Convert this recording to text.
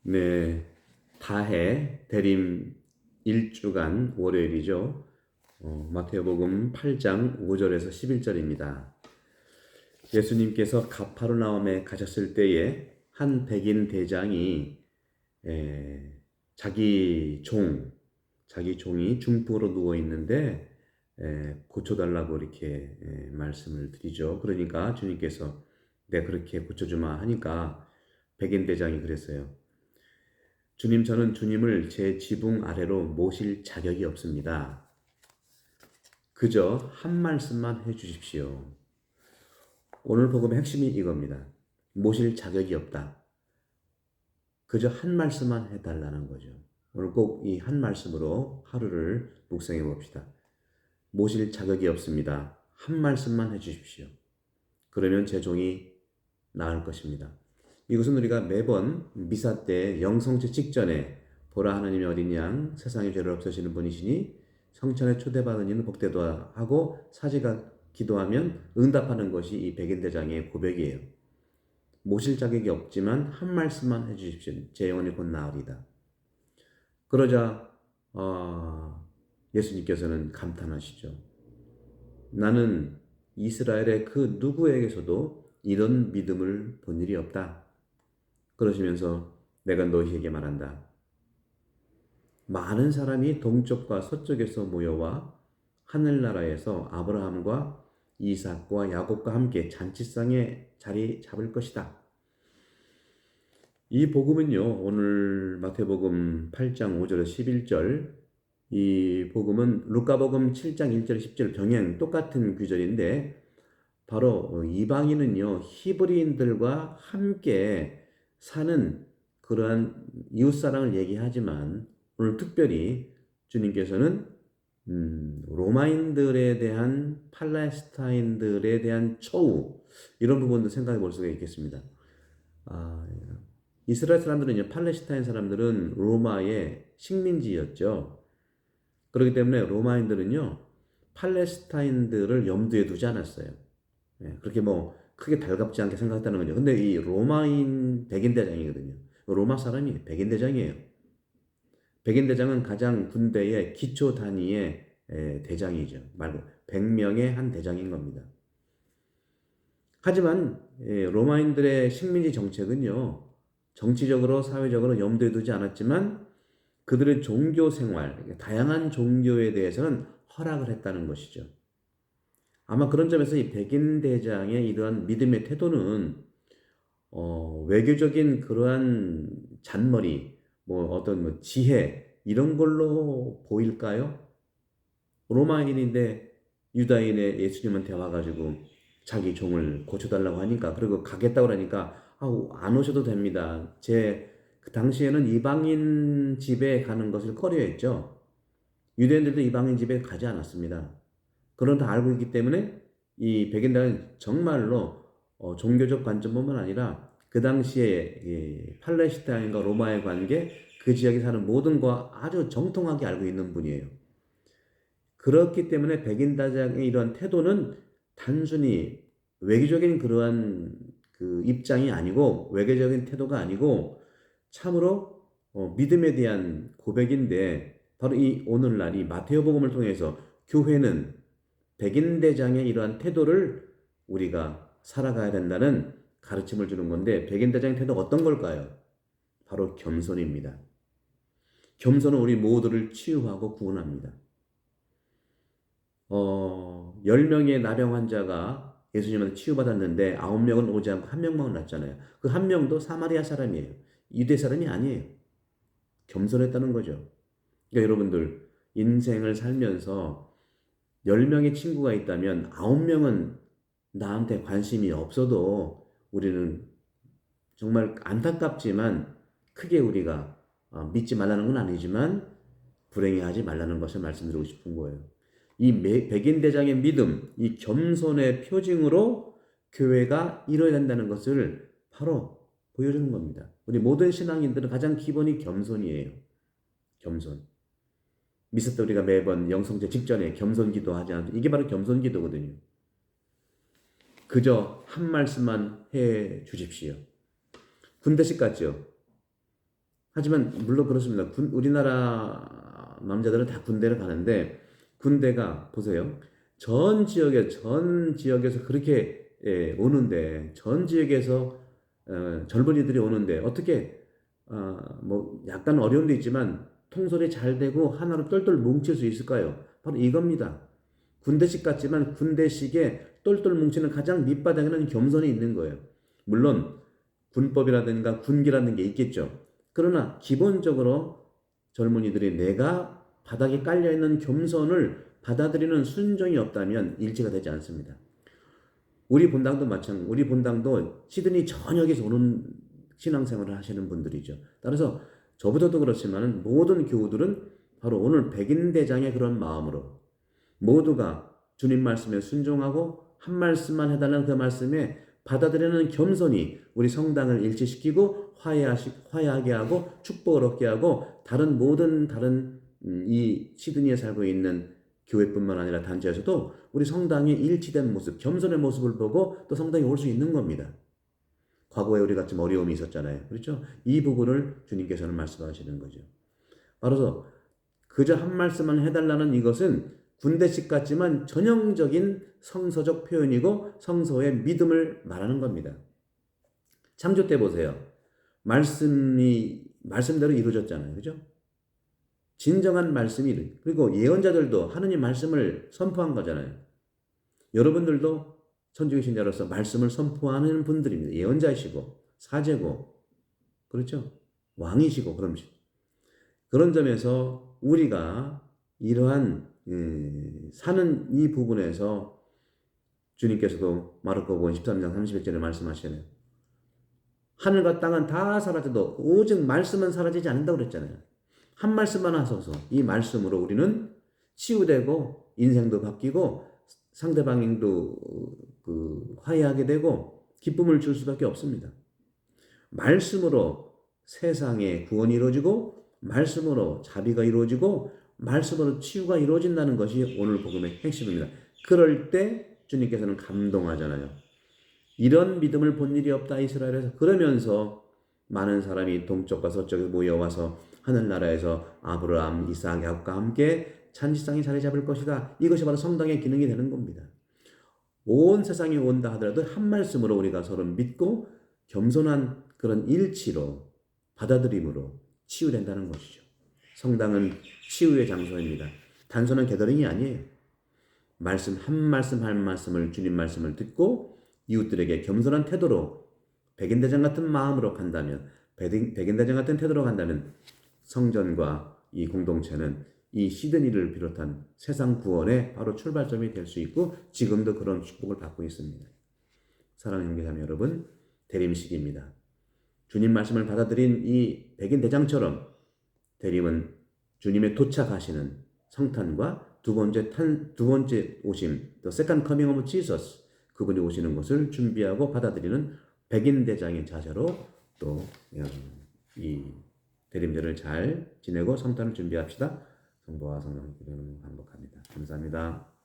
네, 다해 대림 1주간 월요일이죠. 마태복음 8장 5절에서 11절입니다. 예수님께서 가파르나움에 가셨을 때에 한 백인 대장이 자기 종이 중풍으로 누워 있는데 고쳐달라고 이렇게 말씀을 드리죠. 그러니까 주님께서 내가 그렇게 고쳐주마 하니까 백인 대장이 그랬어요. 주님, 저는 주님을 제 지붕 아래로 모실 자격이 없습니다. 그저 한 말씀만 해주십시오. 오늘 복음의 핵심이 이겁니다. 모실 자격이 없다. 그저 한 말씀만 해달라는 거죠. 오늘 꼭 이 한 말씀으로 하루를 묵상해 봅시다. 모실 자격이 없습니다. 한 말씀만 해주십시오. 그러면 제 종이 나을 것입니다. 이것은 우리가 매번 미사 때 영성체 직전에 보라 하나님이 어딨냐 세상에 죄를 없애시는 분이시니 성찬에 초대받은 이는 복되도 하고 사지가 기도하면 응답하는 것이 이 백인대장의 고백이에요. 모실 자격이 없지만 한 말씀만 해주십시오. 제 영혼이 곧 나으리다. 그러자 예수님께서는 감탄하시죠. 나는 이스라엘의 그 누구에게서도 이런 믿음을 본 일이 없다. 그러시면서 내가 너희에게 말한다. 많은 사람이 동쪽과 서쪽에서 모여와 하늘나라에서 아브라함과 이삭과 야곱과 함께 잔치상에 자리 잡을 것이다. 이 복음은요, 오늘 마태복음 8장 5절에서 11절, 이 복음은 루카복음 7장 1절 10절 병행 똑같은 구절인데 바로 이방인은요, 히브리인들과 함께 사는 그러한 이웃사랑을 얘기하지만 오늘 특별히 주님께서는 로마인들에 대한 팔레스타인들에 대한 처우 이런 부분도 생각해 볼 수가 있겠습니다. 이스라엘 사람들은요, 팔레스타인 사람들은 로마의 식민지였죠. 그렇기 때문에 로마인들은요, 팔레스타인들을 염두에 두지 않았어요. 그렇게 뭐 크게 달갑지 않게 생각했다는 거죠. 근데 이 로마인 백인 대장이거든요. 로마 사람이 백인 대장이에요. 백인 대장은 가장 군대의 기초 단위의 대장이죠. 말고 100명의 한 대장인 겁니다. 하지만 로마인들의 식민지 정책은요, 정치적으로 사회적으로 염두에 두지 않았지만 그들의 종교 생활, 다양한 종교에 대해서는 허락을 했다는 것이죠. 아마 그런 점에서 이 백인 대장의 이러한 믿음의 태도는 외교적인 그러한 잔머리, 뭐 어떤 뭐 지혜 이런 걸로 보일까요? 로마인인데 유다인의 예수님한테 와가지고 자기 종을 고쳐달라고 하니까 그리고 가겠다고 하니까 안 오셔도 됩니다. 그 당시에는 이방인 집에 가는 것을 꺼려했죠. 유대인들도 이방인 집에 가지 않았습니다. 그런 다 알고 있기 때문에 이 백인들은 정말로 종교적 관점뿐만 아니라 그 당시에 팔레스타인과 로마의 관계, 그 지역에 사는 모든 과 아주 정통하게 알고 있는 분이에요. 그렇기 때문에 백인 대장의 이러한 태도는 단순히 외교적인 그러한 그 입장이 아니고 외교적인 태도가 아니고 참으로 믿음에 대한 고백인데 바로 이 오늘날 이 마태복음을 통해서 교회는 백인 대장의 이러한 태도를 우리가 살아가야 된다는 가르침을 주는 건데 백인 대장의 태도가 어떤 걸까요? 바로 겸손입니다. 겸손은 우리 모두를 치유하고 구원합니다. 10명의 나병 환자가 예수님한테 치유받았는데 9명은 오지 않고 1명만 났잖아요. 그 1명도 사마리아 사람이에요. 유대 사람이 아니에요. 겸손했다는 거죠. 그러니까 여러분들 인생을 살면서 10명의 친구가 있다면 9명은 나한테 관심이 없어도 우리는 정말 안타깝지만 크게 우리가 믿지 말라는 건 아니지만 불행해하지 말라는 것을 말씀드리고 싶은 거예요. 이 백인 대장의 믿음, 이 겸손의 표징으로 교회가 이뤄야 된다는 것을 바로 보여주는 겁니다. 우리 모든 신앙인들은 가장 기본이 겸손이에요. 겸손. 미사 때 우리가 매번 영성제 직전에 겸손 기도하지 않아도 이게 바로 겸손 기도거든요. 그저 한 말씀만 해 주십시오. 군대식 같죠? 하지만 물론 그렇습니다. 우리나라 남자들은 다 군대를 가는데 군대가 보세요. 전 지역에서 그렇게 오는데 전 지역에서 젊은이들이 오는데 어떻게 뭐 약간 어려운 데 있지만 통솔이 잘 되고 하나로 똘똘 뭉칠 수 있을까요? 바로 이겁니다. 군대식 같지만 군대식에 똘똘 뭉치는 가장 밑바닥에는 겸손이 있는 거예요. 물론 군법이라든가 군기라는 게 있겠죠. 그러나 기본적으로 젊은이들이 내가 바닥에 깔려있는 겸손을 받아들이는 순종이 없다면 일치가 되지 않습니다. 우리 본당도 마찬가지. 우리 본당도 시드니 전역에서 오는 신앙생활을 하시는 분들이죠. 따라서 저보다도 그렇지만 모든 교우들은 바로 오늘 백인대장의 그런 마음으로 모두가 주님 말씀에 순종하고 한 말씀만 해달라는 그 말씀에 받아들이는 겸손이 우리 성당을 일치시키고 화해하게 하고 축복을 얻게 하고 다른 이 시드니에 살고 있는 교회뿐만 아니라 단체에서도 우리 성당의 일치된 모습, 겸손의 모습을 보고 또 성당에 올 수 있는 겁니다. 과거에 우리가 좀 어려움이 있었잖아요. 그렇죠? 이 부분을 주님께서는 말씀하시는 거죠. 바로 그저 한 말씀만 해달라는 이것은 군대식 같지만 전형적인 성서적 표현이고 성서의 믿음을 말하는 겁니다. 창조 때 보세요. 말씀대로 이루어졌잖아요. 그죠? 진정한 말씀이 그리고 예언자들도 하느님 말씀을 선포한 거잖아요. 여러분들도 천주교 신자로서 말씀을 선포하는 분들입니다. 예언자이시고 사제고 그렇죠? 왕이시고 그런 점에서 우리가 이러한 사는 이 부분에서 주님께서도 마르코복음 13장 31절에 말씀하시잖아요. 하늘과 땅은 다 사라져도 오직 말씀은 사라지지 않는다고 그랬잖아요. 한 말씀만 하소서. 이 말씀으로 우리는 치유되고 인생도 바뀌고 상대방도 화해하게 되고 기쁨을 줄 수밖에 없습니다. 말씀으로 세상에 구원이 이루어지고 말씀으로 자비가 이루어지고 말씀으로 치유가 이루어진다는 것이 오늘 복음의 핵심입니다. 그럴 때 주님께서는 감동하잖아요. 이런 믿음을 본 일이 없다 이스라엘에서. 그러면서 많은 사람이 동쪽과 서쪽에 모여와서 하늘나라에서 아브라함, 이삭, 야곱과 함께 잔치상이 자리 잡을 것이다. 이것이 바로 성당의 기능이 되는 겁니다. 온 세상이 온다 하더라도 한 말씀으로 우리가 서로 믿고 겸손한 그런 일치로 받아들임으로 치유된다는 것이죠. 성당은 치유의 장소입니다. 단순한 게더링이 아니에요. 한 말씀을 주님 말씀을 듣고 이웃들에게 겸손한 태도로 백인대장 같은 마음으로 간다면 백인대장 같은 태도로 간다면 성전과 이 공동체는 이 시드니를 비롯한 세상 구원의 바로 출발점이 될 수 있고 지금도 그런 축복을 받고 있습니다. 사랑하는 형제자매 여러분, 대림식입니다. 주님 말씀을 받아들인 이 백인대장처럼 대림은 주님의 도착하시는 성탄과 두 번째 오심, the second coming of Jesus, 그분이 오시는 것을 준비하고 받아들이는 백인대장의 자세로 또 이 대림절을 잘 지내고 성탄을 준비합시다. 성부와 성령의 기도는 반복합니다. 감사합니다.